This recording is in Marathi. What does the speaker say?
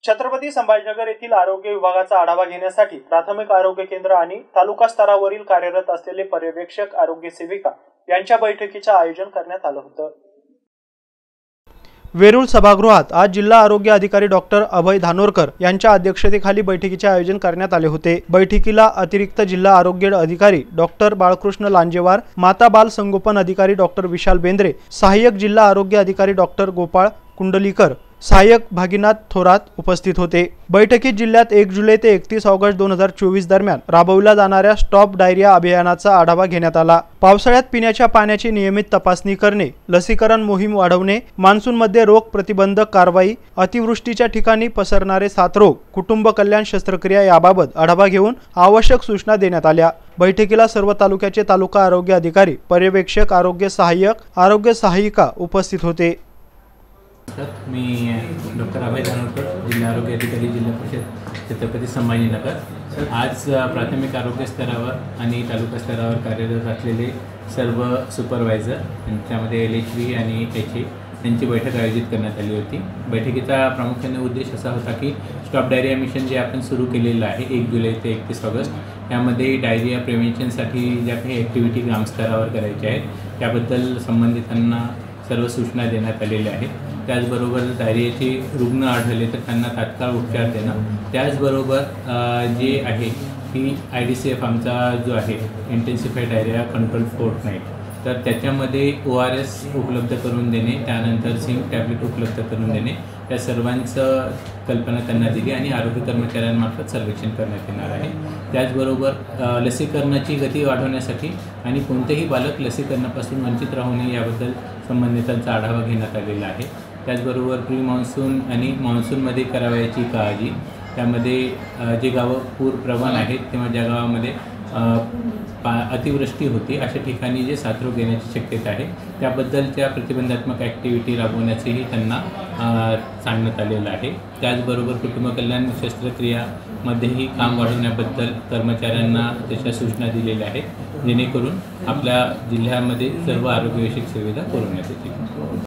छत्रपती संभाजीनगर येथील आरोग्य विभागाचा आढावा घेण्यासाठी प्राथमिक आरोग्य केंद्र आणि तालुका स्तरावरील कार्यरत असलेले पर्यवेक्षक आरोग्य सेविका यांच्या बैठकीचे आयोजन करण्यात आलं होतं। वेरूळ सभागृहात आज जिल्हा आरोग्य अधिकारी डॉक्टर अभय धानोरकर यांच्या अध्यक्षतेखाली बैठकीचे आयोजन करण्यात आले होते। बैठकीला अतिरिक्त जिल्हा आरोग्य अधिकारी डॉक्टर बाळकृष्ण लांजेवार, माता बाल संगोपन अधिकारी डॉक्टर विशाल बेंद्रे, सहाय्यक जिल्हा आरोग्य अधिकारी डॉक्टर गोपाळ कुंडलीकर, सहाय्यक भागीनाथ थोरात उपस्थित होते। बैठकीत जिल्ह्यात 1 जुलै ते 31 ऑगस्ट 2024 दरम्यान राबवल्या जाणाऱ्या स्टॉप डायरिया अभियानाचा आढावा घेण्यात आला। पावसाळ्यात पिण्याच्या पाण्याची नियमित तपासणी करणे, लसीकरण मोहीम वाढवणे, मान्सूनमध्ये रोग प्रतिबंधक कारवाई, अतिवृष्टीच्या ठिकाणी पसरणारे साथरोग, कुटुंब कल्याण शस्त्रक्रिया याबाबत आढावा घेऊन आवश्यक सूचना देण्यात आल्या। बैठकीला सर्व तालुक्याचे तालुका आरोग्य अधिकारी, पर्यवेक्षक, आरोग्य सहाय्यक, आरोग्य सहायिका उपस्थित होते। मी डॉक्टर अभय धानोरकर, जिल्हा आरोग्य अधिकारी, जिल्हा परिषद छत्रपती संभाजीनगर। आज प्राथमिक आरोग्य स्तरावर आणि तालुका स्तरावर कार्यरत असलेले सर्व सुपरवायझर, त्यांच्यामध्ये LHV आणि HA यांची बैठक आयोजित करण्यात आली होती। बैठकीचा प्रामुख्याने उद्देश असा होता की स्टॉप डायरिया मिशन जे आपण सुरू केलेलं आहे 1 जुलै ते 31 ऑगस्ट, यामध्ये डायरिया प्रिव्हेन्शनसाठी ज्या काही ॲक्टिव्हिटी ग्रामस्तरावर करायच्या आहेत त्याबद्दल संबंधितांना सर्व सूचना देण्यात आलेल्या आहेत। त्याचबरोबर डायरियाचे रुग्ण आढळले तर त्यांना तात्काळ उपचार देणं, त्याचबरोबर जे आहे की IDCF आमचा जो आहे इंटेन्सिफाईड डायरिया कंट्रोल फोर्टनाईट, तर त्याच्यामध्ये ORS उपलब्ध करून देणे, त्यानंतर झिंक टॅब्लेट उपलब्ध करून देणे, या सर्वांचं कल्पना त्यांना दिली आणि आरोग्य कर्मचाऱ्यांमार्फत सर्वेक्षण करण्यात येणार आहे। त्याचबरोबर लसीकरणाची गती वाढवण्यासाठी आणि कोणतेही बालक लसीकरणापासून वंचित राहू नये याबद्दल संबंधितांचा आढावा घेण्यात आलेला आहे। त्याचबरोबर प्री मान्सून आणि मान्सूनमध्ये करावयाची काळजी, त्यामध्ये जे गावं पूरप्रवण आहेत किंवा ज्या गावामध्ये अतिवृष्टी होती अशा ठिकाणी जे साथरोग येण्याची शक्यता आहे त्याबद्दलच्या प्रतिबंधात्मक ॲक्टिव्हिटी राबवण्याचेही त्यांना सांगण्यात आलेलं आहे। त्याचबरोबर कुटुंब कल्याण शस्त्रक्रियामध्येही काम वाढवण्याबद्दल कर्मचाऱ्यांना त्याच्या सूचना दिलेल्या आहेत, जेणेकरून आपल्या जिल्ह्यामध्ये सर्व आरोग्यविषयक सुविधा पुरवण्यात येतील।